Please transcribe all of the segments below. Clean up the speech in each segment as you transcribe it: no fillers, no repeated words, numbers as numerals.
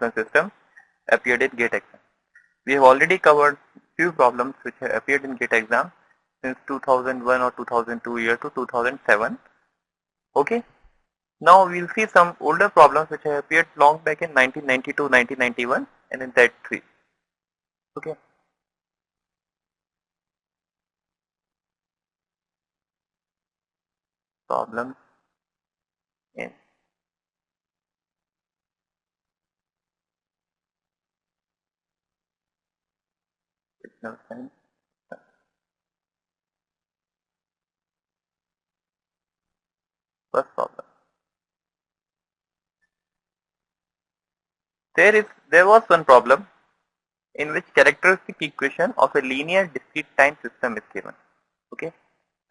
system appeared in GATE exam. We have already covered few problems which have appeared in GATE exam since 2001 or 2002 year to 2007. Okay. Now we will see some older problems which have appeared long back in 1992, 1991 and in that 3. Okay. Problems in signal science. First problem. There was one problem in which characteristic equation of a linear discrete time system is given. Okay,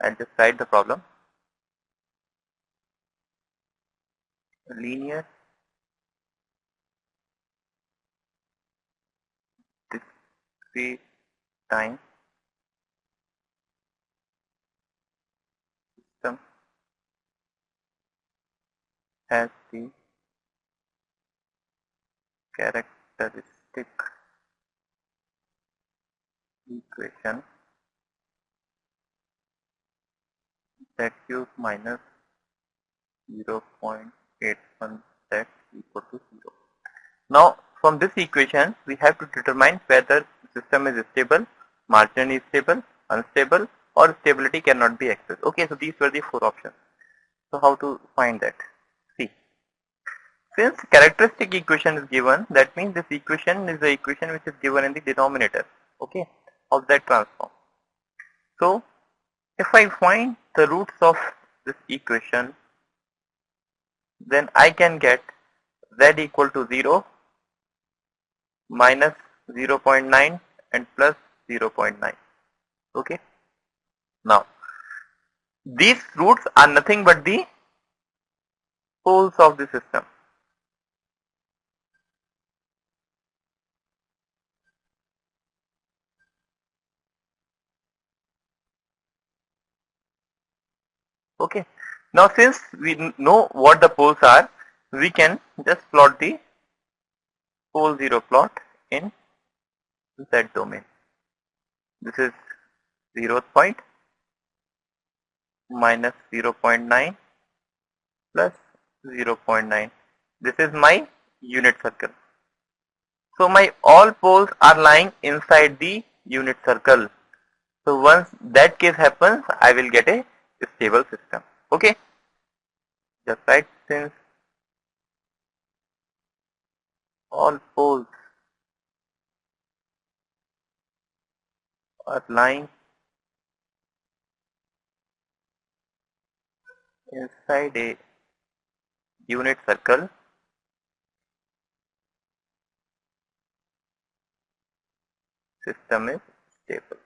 I'll just write the problem. A linear discrete time system has the characteristic equation that q minus 0.81 z equal to 0. Now from this equation we have to determine whether the system is stable, marginally stable, unstable or stability cannot be accessed. Okay, so these were the 4 options. So how to find that? See, since characteristic equation is given, that means this equation is the equation which is given in the denominator, okay, of that transform. So if I find the roots of this equation, then I can get z equal to 0, minus 0.9 and plus 0.9. Okay. Now these roots are nothing but the poles of the system. Okay. Now since we know what the poles are, we can just plot the pole 0 plot in z domain. This is 0th point, minus 0.9 plus 0.9. This is my unit circle. So my all poles are lying inside the unit circle. So once that case happens, I will get a stable system. Okay. Just right, since all poles are lying inside a unit circle, system is stable.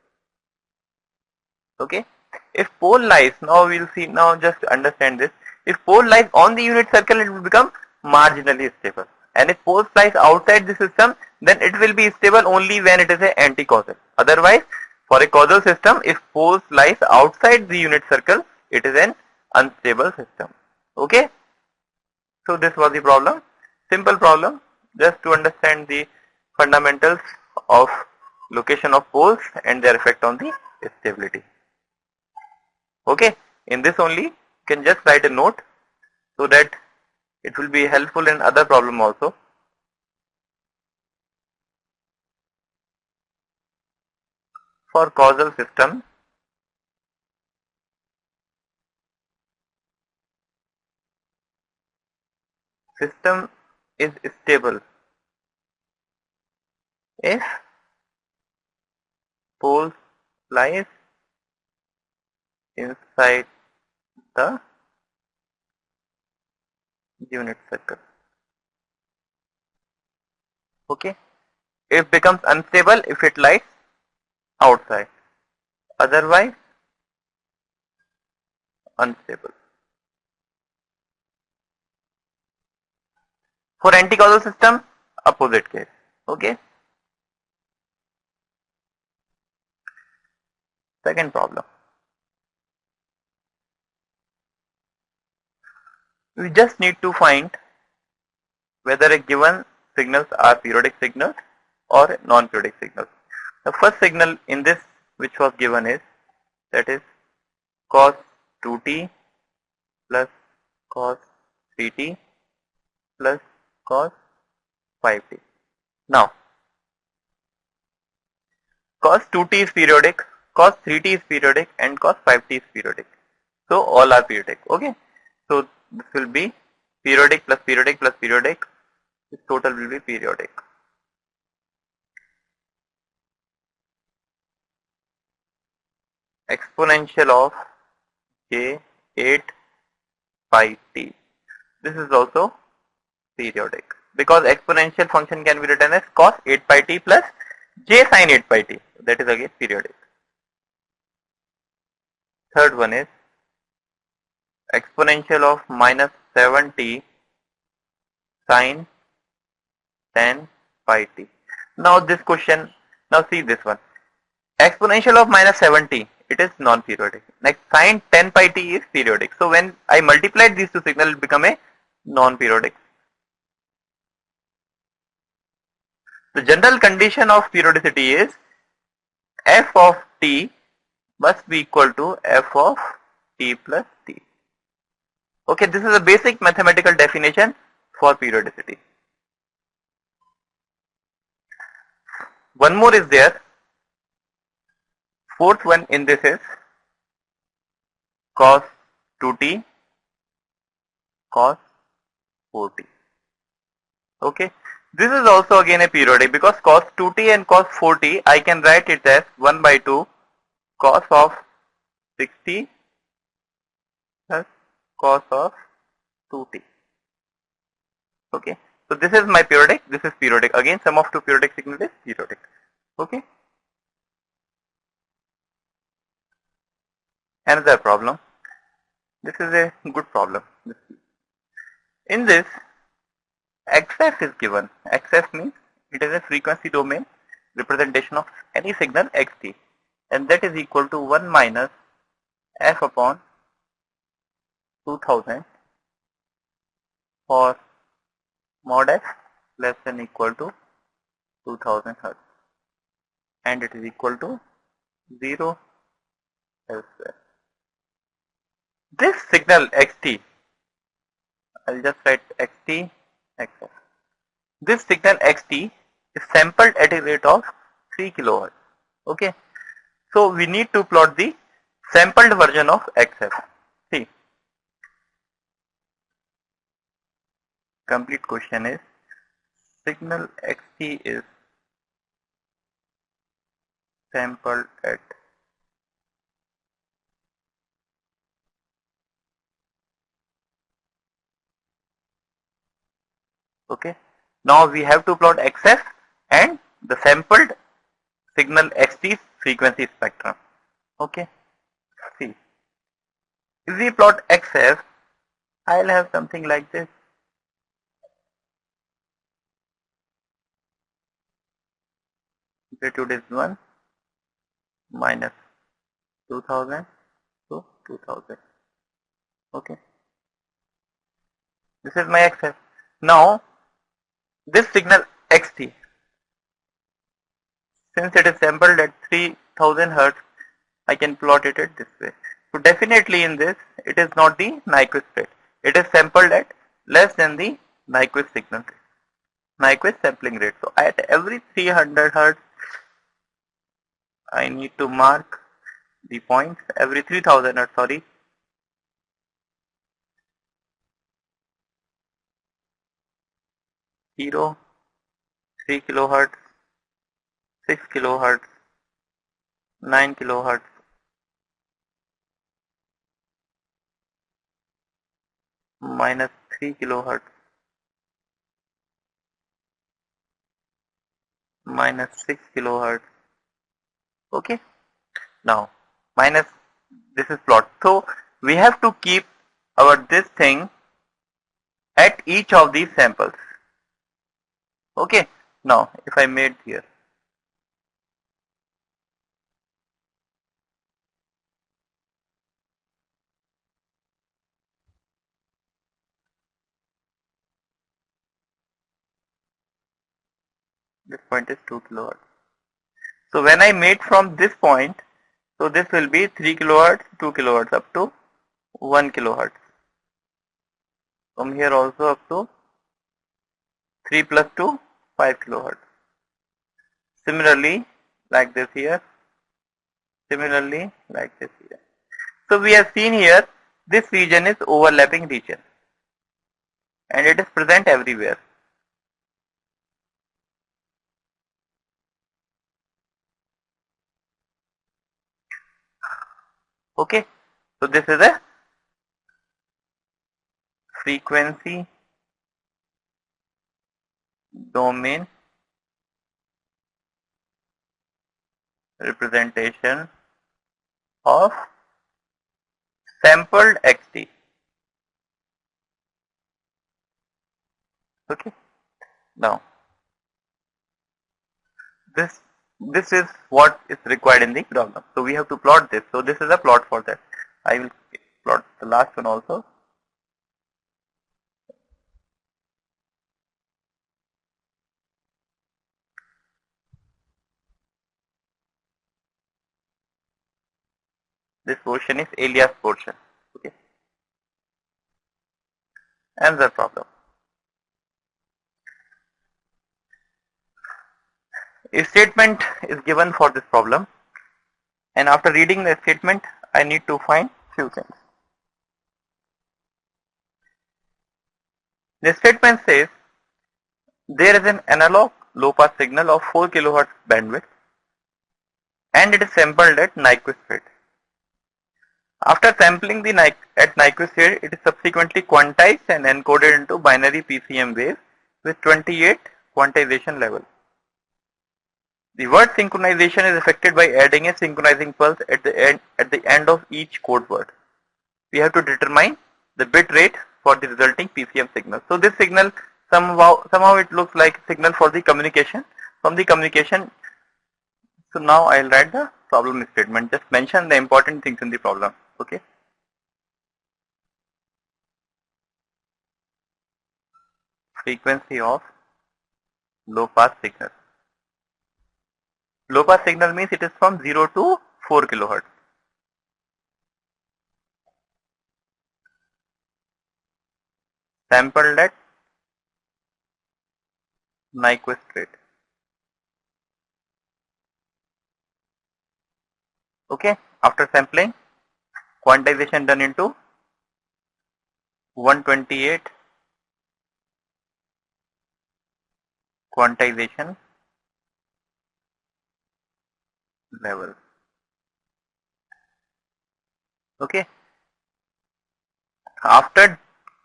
Okay. If pole lies, now we will see, now just understand this. If pole lies on the unit circle, it will become marginally stable. And if pole lies outside the system, then it will be stable only when it is an anti-causal. Otherwise, for a causal system, if pole lies outside the unit circle, it is an unstable system. Okay. So this was the problem. Simple problem, just to understand the fundamentals of location of poles and their effect on the stability. Okay, in this only you can just write a note so that it will be helpful in other problem also. For causal system, system is stable if poles lies inside the unit circle. Okay, it becomes unstable if it lies outside, otherwise unstable. For anti-causal system, opposite case. Okay. Second problem. We just need to find whether a given signals are periodic signals or non-periodic signals. The first signal in this which was given is, that is cos 2t plus cos 3t plus cos 5t. Now cos 2t is periodic, cos 3t is periodic, and cos 5t is periodic. So all are periodic. Okay. So this will be periodic plus periodic plus periodic. This total will be periodic. Exponential of j 8 pi t. This is also periodic because exponential function can be written as cos 8 pi t plus j sin 8 pi t. That is again periodic. Third one is exponential of minus 7t sin 10 pi t. Now this question, now see this one. Exponential of minus 7t, it is non-periodic. Next, sin 10 pi t is periodic. So when I multiplied these two signals, it become a non-periodic. The general condition of periodicity is f of t must be equal to f of t plus t. Okay, this is a basic mathematical definition for periodicity. One more is there. Fourth one in this is cos 2t cos 4t. Okay, this is also again a periodic because cos 2t and cos 4t I can write it as 1 by 2 cos of 6t plus cos of 2t. Okay, so this is my periodic, this is periodic. Again, sum of two periodic signals is periodic. Okay. Another problem. This is a good problem. In this, XF is given. XF means it is a frequency domain representation of any signal xt, and that is equal to 1 minus f upon 2000 for mod f less than equal to 2000 Hz, and it is equal to 0 elsewhere. This signal xt, I'll just write xt xf. This signal xt is sampled at a rate of 3 kilohertz. Okay, so we need to plot the sampled version of xf. See, complete question is signal xt is sampled at okay. Now we have to plot xf and the sampled signal xt's frequency spectrum. Okay. See, if we plot xf, I'll have something like this. Amplitude is 1 minus 2000 to 2000. Okay. This is my xf. Now, this signal xt, since it is sampled at 3000 Hz, I can plot it at this way. So definitely in this, it is not the Nyquist rate. It is sampled at less than the Nyquist signal rate, Nyquist sampling rate. So at every 300 Hz, I need to mark the points. Every 3000 Hz, sorry. Zero, 3 kilohertz, 6 kilohertz, 9 kilohertz, minus 3 kilohertz, minus 6 kilohertz. Okay. Now minus, this is plot. So we have to keep our this thing at each of these samples. Okay. Now if I made here, This point is 2 kilohertz. So when I made from this point, so this will be 3 kilohertz, 2 kilohertz up to 1 kilohertz. From here also up to 3 plus 2, 5 kilohertz. Similarly, like this here. Similarly, like this here. So we have seen here, this region is overlapping region and it is present everywhere. Okay, so this is a frequency domain representation of sampled xt. Okay, now this is what is required in the problem. So we have to plot this. So this is a plot for that. I will plot the last one also. This portion is alias portion. Okay, another problem. A statement is given for this problem, and after reading the statement I need to find few things. The statement says there is an analog low pass signal of 4 kilohertz bandwidth and it is sampled at Nyquist rate. After sampling the at Nyquist rate, it is subsequently quantized and encoded into binary PCM wave with 28 quantization level. The word synchronization is effected by adding a synchronizing pulse at the end of each code word. We have to determine the bit rate for the resulting PCM signal. So this signal somehow it looks like a signal for the communication. From the communication, so now I'll write the problem statement. Just mention the important things in the problem. Okay. Frequency of low pass signal. Low pass signal means it is from 0 to 4 kilohertz. Sampled at Nyquist rate. Okay, after sampling, quantization done into 128 quantization level. Okay, after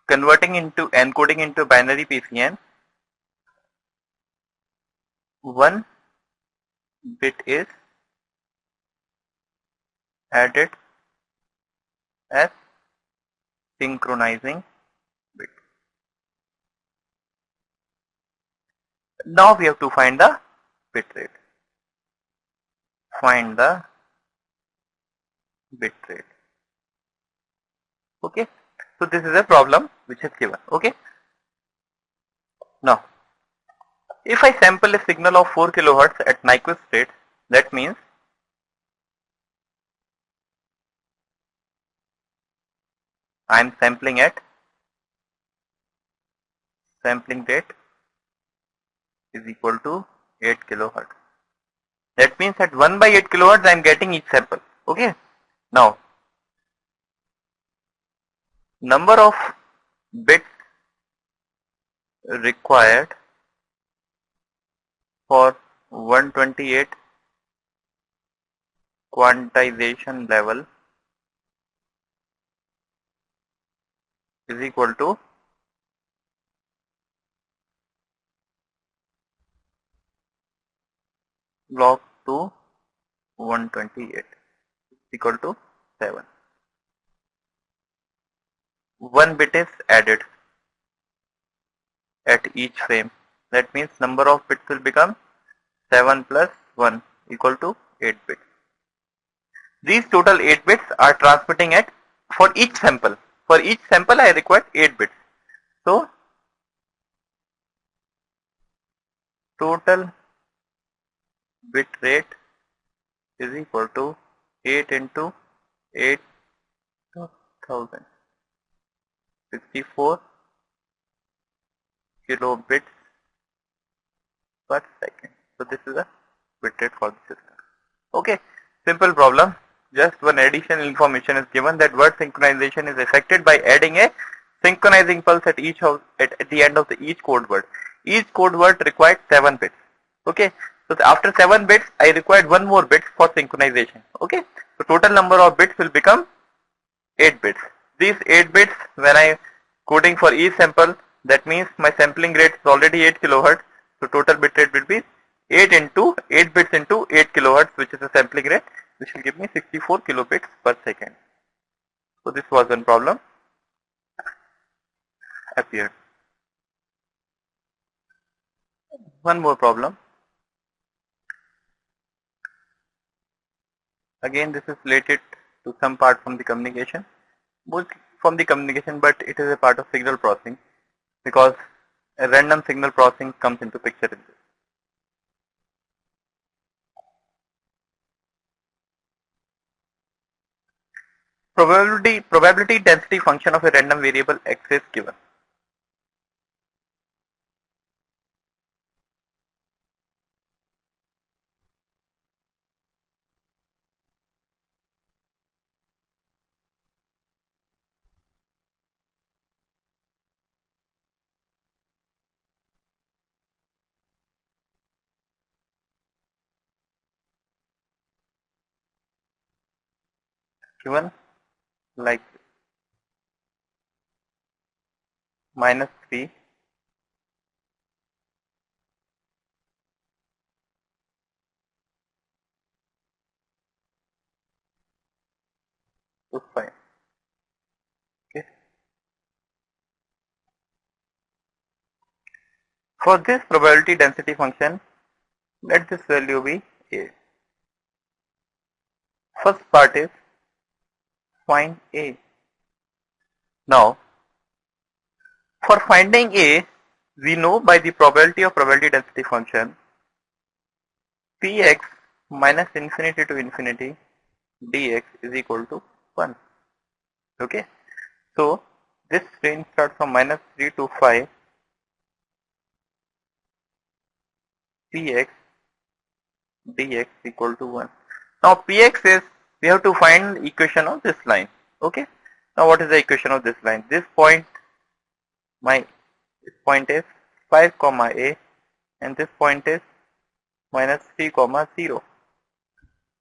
encoding into binary PCM, one bit is added as synchronizing bit. Now we have to find the bit rate. Find the bit rate. Okay, so this is a problem which is given. Okay, now if I sample a signal of 4 kilohertz at Nyquist rate, that means I am sampling rate is equal to 8 kilohertz. That means at 1 by 8 kilohertz I am getting each sample. Okay, now number of bits required for 128 quantization level is equal to log 2 128 equal to 7. One bit is added at each frame. That means number of bits will become 7 plus 1 equal to 8 bits. These total 8 bits are transmitting at for each sample. For each sample I require 8 bits. So total bit rate is equal to 8 into 8,000, 64 kilobits per second. So this is a bit rate for the system. Okay, simple problem. Just one additional information is given that word synchronization is affected by adding a synchronizing pulse at at the end of each code word. Each code word required 7 bits. Okay, so after 7 bits, I required one more bit for synchronization. Okay, so total number of bits will become 8 bits. These 8 bits, when I coding for each sample, that means my sampling rate is already 8 kilohertz. So total bit rate will be 8 into 8 bits into 8 kilohertz, which is the sampling rate, which will give me 64 kilobits per second. So this was one problem appeared. One more problem. Again, this is related to some part from the communication, both from the communication, but it is a part of signal processing because a random signal processing comes into picture in this. Probability density function of a random variable x is given. Given like -3 to 5. Okay. For this probability density function, let this value be a. First part is find a. Now, for finding a, we know by the probability of probability density function, px minus infinity to infinity dx is equal to 1. Okay. So, this range starts from -3 to 5. Px dx equal to 1. Now Px is, we have to find the equation of this line. Okay. Now what is the equation of this line? This point, this point is 5 comma a, and this point is -3 comma 0.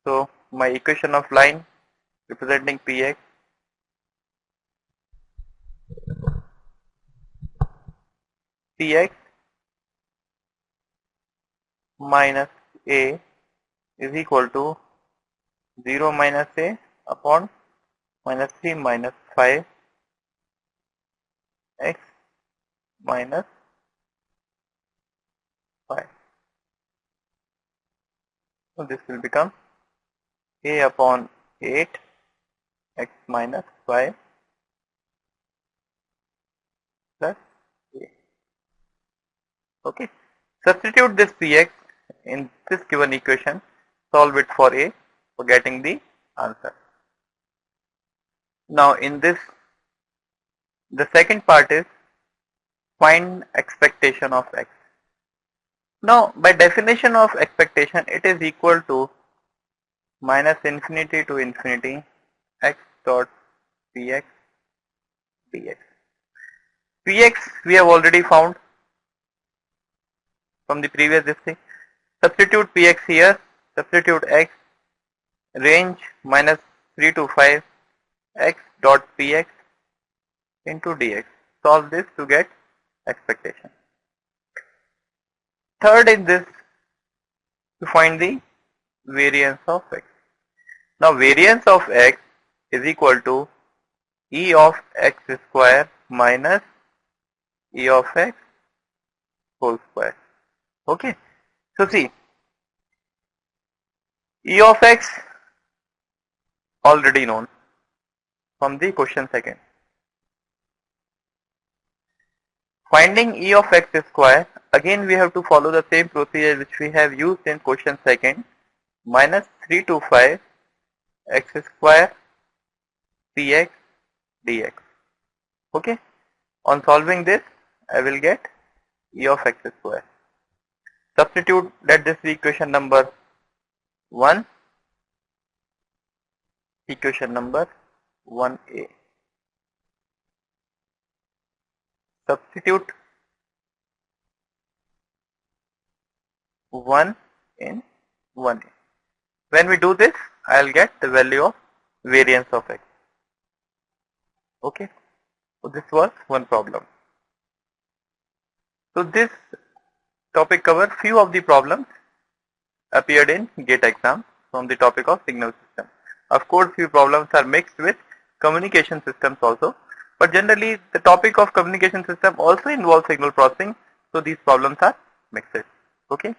So my equation of line representing Px minus a is equal to 0 minus a upon -3 minus 5 x minus 5. So this will become a upon 8 x minus 5 plus a. Okay. Substitute this px in this given equation, solve it for a for getting the answer. Now in this, the second part is find expectation of x. Now by definition of expectation, it is equal to minus infinity to infinity x dot px dx. Px we have already found from the previous this thing. Substitute px here, substitute x, range -3 to 5 x dot px into dx. Solve this to get expectation. Third in this, to find the variance of x. Now variance of x is equal to e of x square minus e of x whole square. Okay. So see, e of x already known from the question second. Finding e of x square, again we have to follow the same procedure which we have used in question second. Minus 325 x square cx dx. Okay. On solving this, I will get e of x square. Substitute, let this be equation number 1, equation number 1a. Substitute 1 in 1a. When we do this, I'll get the value of variance of x. Okay. So this was one problem. So this topic covered few of the problems appeared in GATE exam from the topic of signal system. Of course, few problems are mixed with communication systems also, but generally the topic of communication system also involves signal processing, so these problems are mixed. Okay.